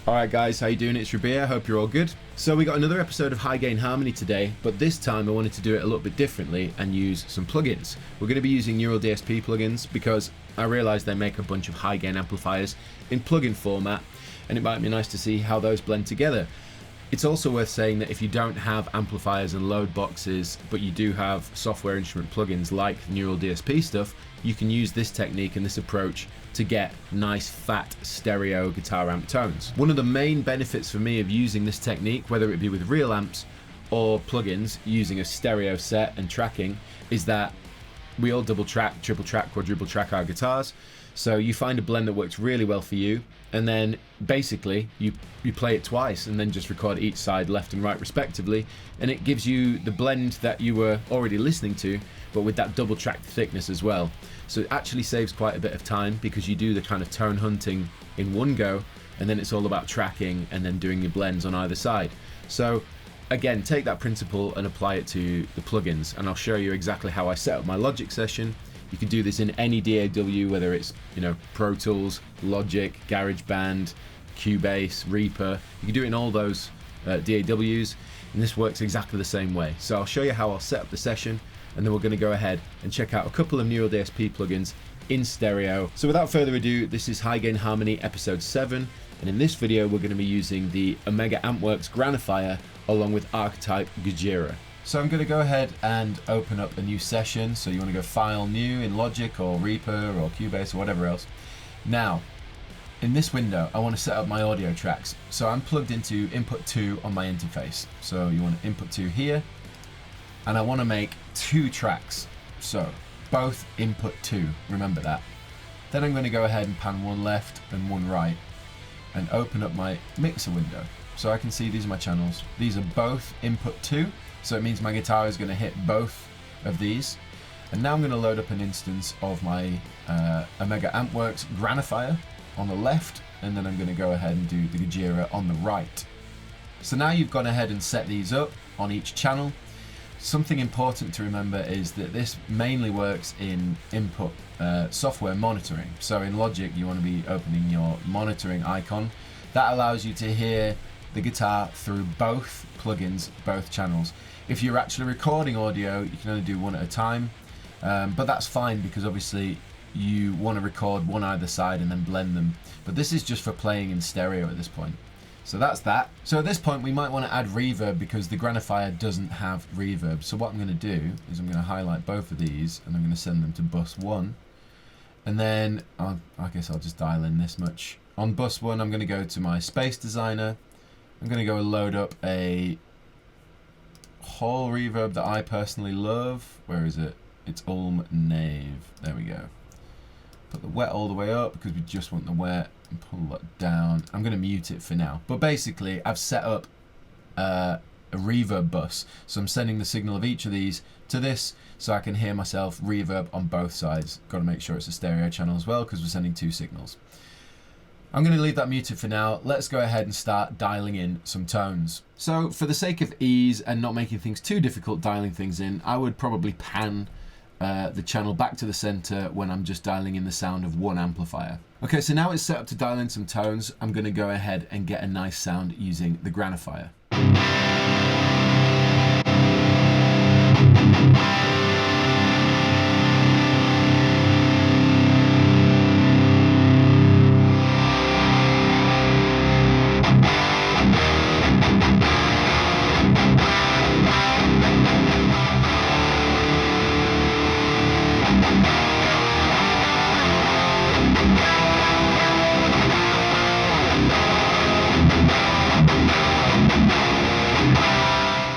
Alright guys, how you doing? It's Rabea, hope you're all good. So we got another episode of High Gain Harmony today, but this time I wanted to do it a little bit differently and use some plugins. We're going to be using neural DSP plugins because I realised they make a bunch of high gain amplifiers in plugin format, and it might be nice to see how those blend together. It's also worth saying that if you don't have amplifiers and load boxes, but you do have software instrument plugins like neural DSP stuff, you can use this technique and this approach to get nice fat stereo guitar amp tones. One of the main benefits for me of using this technique, whether it be with real amps or plugins using a stereo set and tracking, is that we all double track, triple track, quadruple track our guitars. So you find a blend that works really well for you, and then basically you play it twice and then just record each side left and right respectively, and it gives you the blend that you were already listening to, but with that double track thickness as well. So it actually saves quite a bit of time because you do the kind of tone hunting in one go, and then it's all about tracking and then doing your blends on either side. So again, take that principle and apply it to the plugins, and I'll show you exactly how I set up my Logic session. You can do this in any DAW, whether it's, Pro Tools, Logic, GarageBand, Cubase, Reaper. You can do it in all those DAWs, and this works exactly the same way. So I'll show you how I'll set up the session, and then we're going to go ahead and check out a couple of neural DSP plugins in stereo. So without further ado, this is High Gain Harmony episode 7, and in this video we're going to be using the Omega Ampworks Granophyre along with Archetype Gojira. So I'm going to go ahead and open up a new session. So you want to go File, New in Logic or Reaper or Cubase or whatever else. Now, in this window, I want to set up my audio tracks. So I'm plugged into input 2 on my interface. So you want input 2 here, and I want to make 2 tracks. So both input 2, remember that. Then I'm going to go ahead and pan one left and one right and open up my mixer window. So I can see these are my channels. These are both input 2. So it means my guitar is going to hit both of these. And now I'm going to load up an instance of my Omega Ampworks Granophyre on the left, and then I'm going to go ahead and do the Gojira on the right. So now you've gone ahead and set these up on each channel. Something important to remember is that this mainly works in input software monitoring. So in Logic, you want to be opening your monitoring icon. That allows you to hear the guitar through both plugins, both channels. If you're actually recording audio, you can only do one at a time, but that's fine because obviously you want to record one either side and then blend them. But this is just for playing in stereo at this point. So that's that. So at this point we might want to add reverb because the Granophyre doesn't have reverb. So what I'm going to do is I'm going to highlight both of these and I'm going to send them to bus 1. And then I guess I'll just dial in this much. On bus 1 I'm going to go to my Space Designer. I'm going to go and load up a Hall reverb that I personally love. Where is it? It's Ulm Nave. There we go. Put the wet all the way up because we just want the wet, and pull that down. I'm going to mute it for now. But basically, I've set up a reverb bus. So I'm sending the signal of each of these to this so I can hear myself reverb on both sides. Got to make sure it's a stereo channel as well because we're sending 2 signals. I'm going to leave that muted for now. Let's go ahead and start dialing in some tones. So for the sake of ease and not making things too difficult dialing things in, I would probably pan the channel back to the center when I'm just dialing in the sound of one amplifier. Okay, so now it's set up to dial in some tones. I'm going to go ahead and get a nice sound using the Granophyre.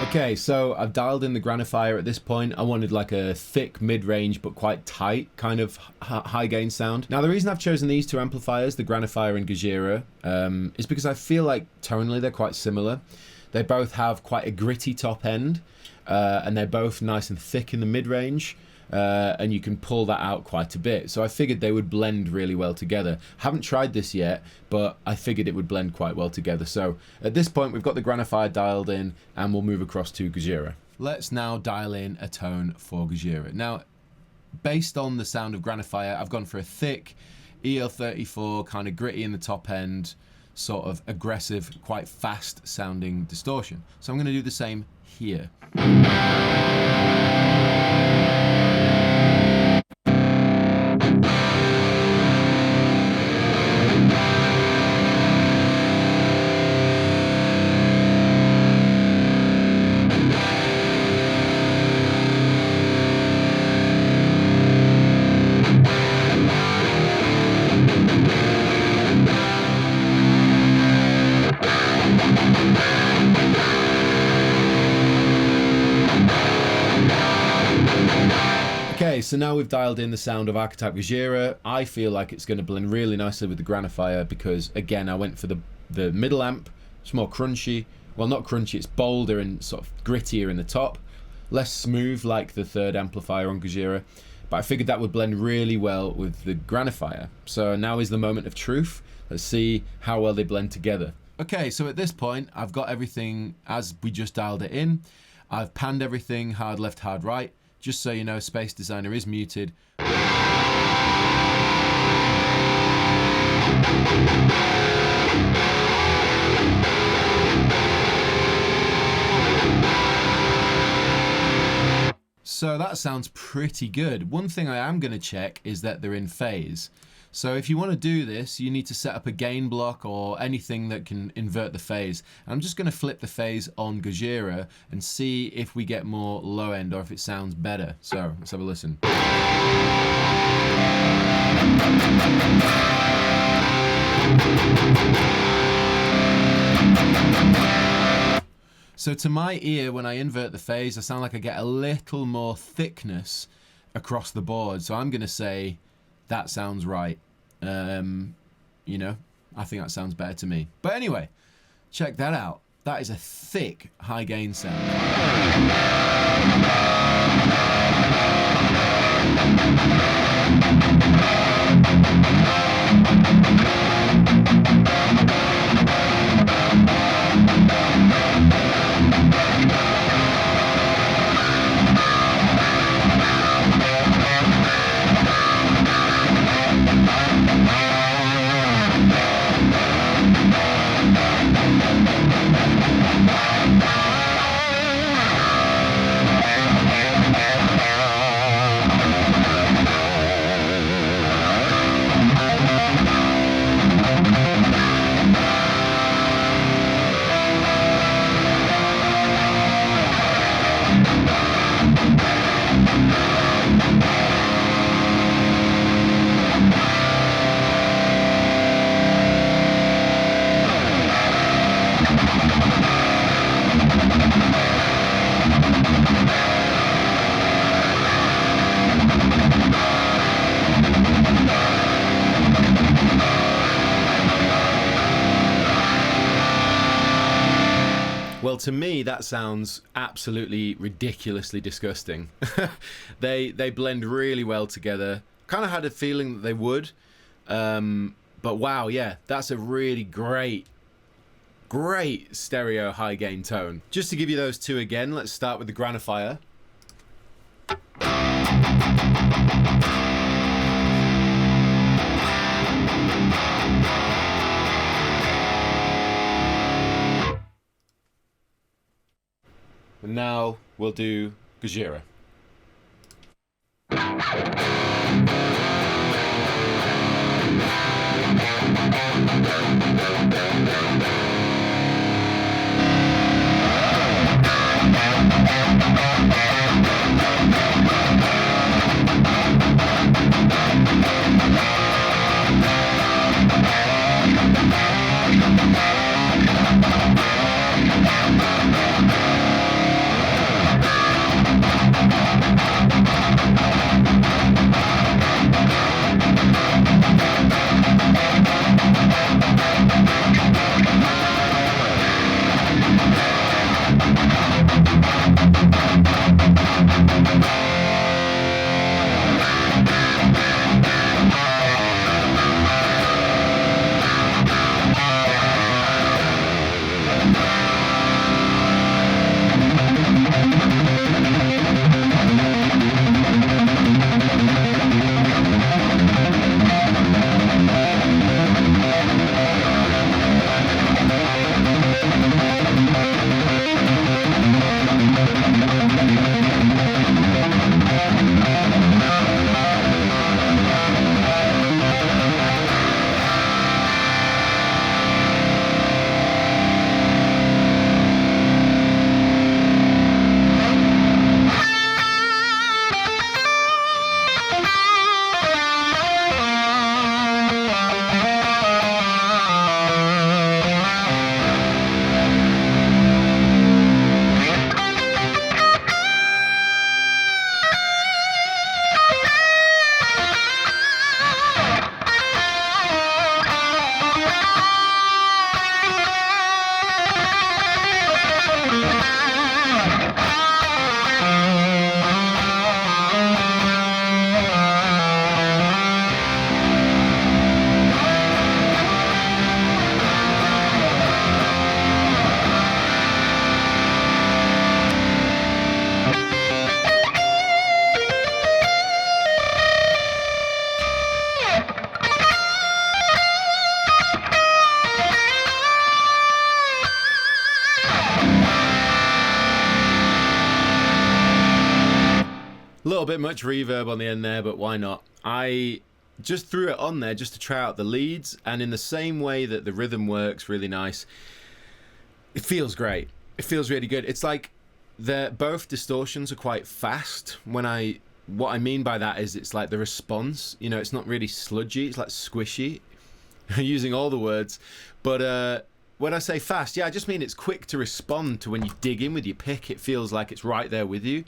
Okay, so I've dialed in the Granophyre at this point. I wanted like a thick mid-range but quite tight kind of high gain sound. Now the reason I've chosen these 2 amplifiers, the Granophyre and Gojira, is because I feel like tonally they're quite similar. They both have quite a gritty top end, and they're both nice and thick in the mid-range. And you can pull that out quite a bit. So I figured they would blend really well together. Haven't tried this yet, but I figured it would blend quite well together. So at this point, we've got the Granophyre dialed in, and we'll move across to Gojira. Let's now dial in a tone for Gojira. Now, based on the sound of Granophyre, I've gone for a thick EL34, kind of gritty in the top end, sort of aggressive, quite fast sounding distortion. So I'm going to do the same here. Okay, so now we've dialed in the sound of Archetype Gojira. I feel like it's going to blend really nicely with the Granophyre because, again, I went for the middle amp. It's more crunchy. Well, not crunchy, it's bolder and sort of grittier in the top. Less smooth like the third amplifier on Gojira. But I figured that would blend really well with the Granophyre. So now is the moment of truth. Let's see how well they blend together. Okay, so at this point, I've got everything as we just dialed it in. I've panned everything hard left, hard right. Just so you know, Space Designer is muted. So that sounds pretty good. One thing I am going to check is that they're in phase. So if you want to do this, you need to set up a gain block or anything that can invert the phase. I'm just going to flip the phase on Gojira and see if we get more low end or if it sounds better. So let's have a listen. So to my ear, when I invert the phase, I sound like I get a little more thickness across the board. So I'm going to say that sounds right. You know, I think that sounds better to me. But anyway, check that out. That is a thick high gain sound. Well, to me, that sounds absolutely ridiculously disgusting. They blend really well together. Kind of had a feeling that they would. But wow, yeah, that's a really great stereo high gain tone. Just to give you those two again, let's start with the Granophyre. And now we'll do Gojira. little bit much reverb on the end there, but why not? I just threw it on there just to try out the leads, and in the same way that the rhythm works really nice, it feels great. It feels really good. It's like both distortions are quite fast. What I mean by that is it's like the response, you know, it's not really sludgy, it's like squishy. Using all the words, but when I say fast, yeah, I just mean it's quick to respond to when you dig in with your pick. It feels like it's right there with you.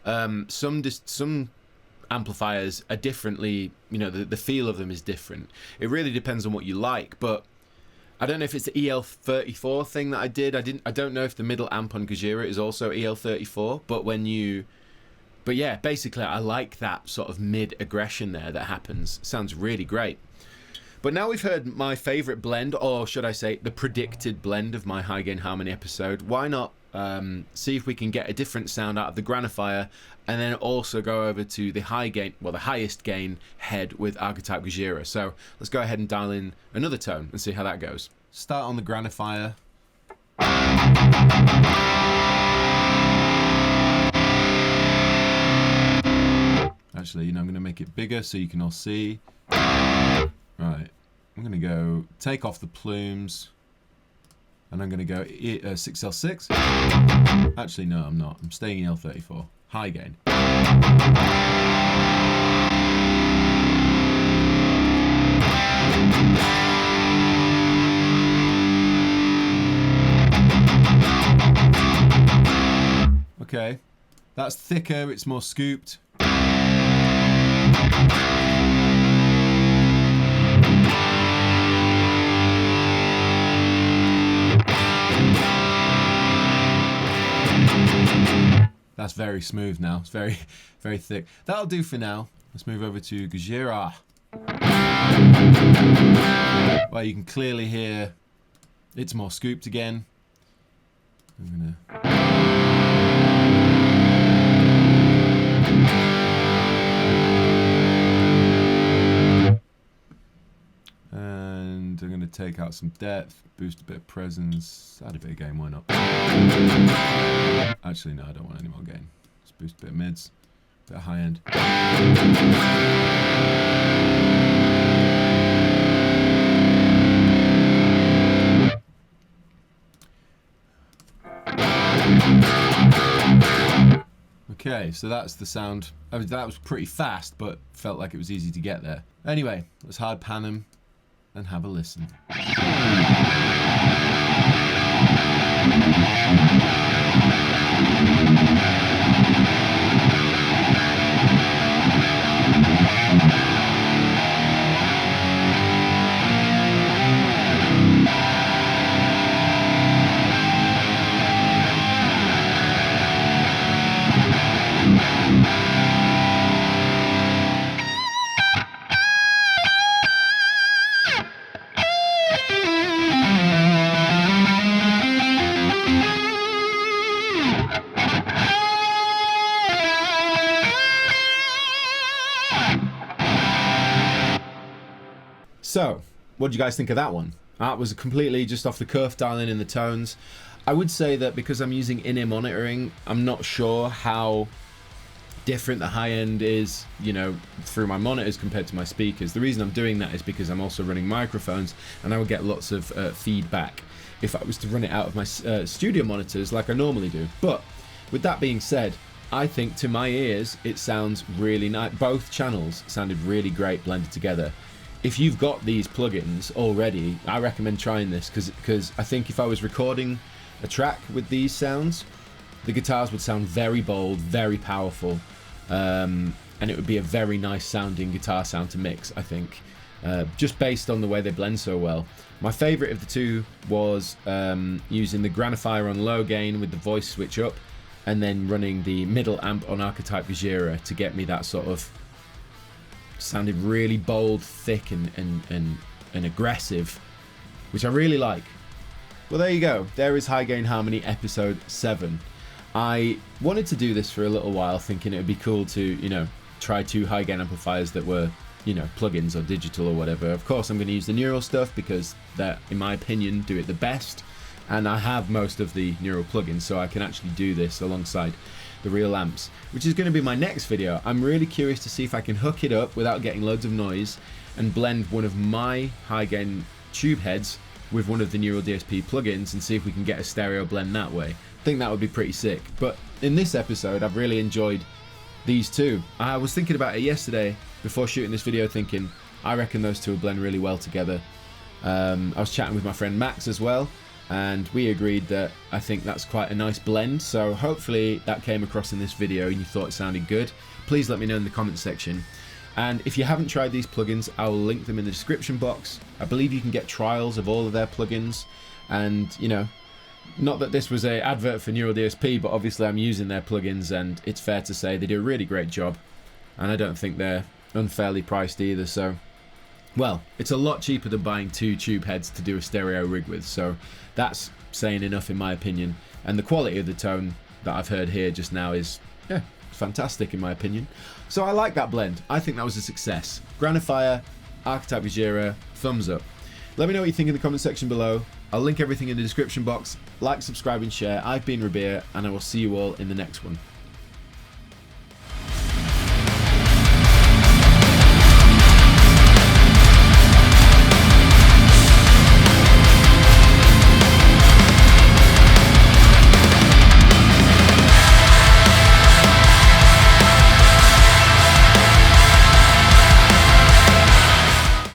Some amplifiers are differently, you know, the feel of them is different. It really depends on what you like, but I don't know if it's the EL34 thing that I did. I don't know if the middle amp on Gojira is also EL34, but yeah, basically I like that sort of mid aggression there that happens. Sounds really great. But now we've heard my favorite blend, or should I say the predicted blend of my high gain harmony episode, why not see if we can get a different sound out of the Granophyre, and then also go over to the the highest gain head with archetype Gojira. So let's go ahead and dial in another tone and see how that goes. Start on the Granophyre. Actually, you know, I'm going to make it bigger so you can all see. Right, I'm going to go take off the plumes, and I'm going to go 6L6. Actually, no, I'm not. I'm staying in L34. High gain. Okay, that's thicker, it's more scooped. That's very smooth now. It's very, very thick. That'll do for now. Let's move over to Gojira. Well, you can clearly hear it's more scooped again. I'm gonna take out some depth, boost a bit of presence, add a bit of gain, why not? Actually, no, I don't want any more gain. Let's boost a bit of mids, a bit of high end. Okay, so that's the sound. I mean, that was pretty fast, but felt like it was easy to get there. Anyway, let's hard pan them and have a listen. So, what do you guys think of that one? That was completely just off the cuff, dialing in the tones. I would say that because I'm using in-ear monitoring, I'm not sure how different the high end is, you know, through my monitors compared to my speakers. The reason I'm doing that is because I'm also running microphones, and I would get lots of feedback if I was to run it out of my studio monitors like I normally do. But with that being said, I think to my ears it sounds really nice. Both channels sounded really great blended together. If you've got these plugins already, I recommend trying this because I think if I was recording a track with these sounds, the guitars would sound very bold, very powerful, and it would be a very nice sounding guitar sound to mix, I think, just based on the way they blend so well. My favorite of the two was using the Granophyre on low gain with the voice switch up, and then running the middle amp on archetype Gojira to get me that sort of sounded really bold, thick, and aggressive, which I really like. Well, there you go. There is High Gain Harmony episode 7. I wanted to do this for a little while, thinking it would be cool to, you know, try 2 high gain amplifiers that were, you know, plugins or digital or whatever. Of course, I'm going to use the neural stuff because that, in my opinion, do it the best. And I have most of the neural plugins, so I can actually do this alongside the real amps, which is going to be my next video. I'm really curious to see if I can hook it up without getting loads of noise and blend one of my high gain tube heads with one of the Neural DSP plugins and see if we can get a stereo blend that way. I think that would be pretty sick. But in this episode, I've really enjoyed these two. I was thinking about it yesterday before shooting this video, thinking I reckon those two will blend really well together. I was chatting with my friend Max as well, and we agreed that I think that's quite a nice blend, so hopefully that came across in this video and you thought it sounded good. Please let me know in the comments section. And if you haven't tried these plugins, I will link them in the description box. I believe you can get trials of all of their plugins, and you know, not that this was an advert for Neural DSP, but obviously I'm using their plugins and it's fair to say they do a really great job, and I don't think they're unfairly priced either. So, well, it's a lot cheaper than buying 2 tube heads to do a stereo rig with, so that's saying enough in my opinion. And the quality of the tone that I've heard here just now is, yeah, fantastic in my opinion. So I like that blend. I think that was a success. Granophyre, Archetype Gojira, thumbs up. Let me know what you think in the comment section below. I'll link everything in the description box. Like, subscribe and share. I've been Rabea, and I will see you all in the next one.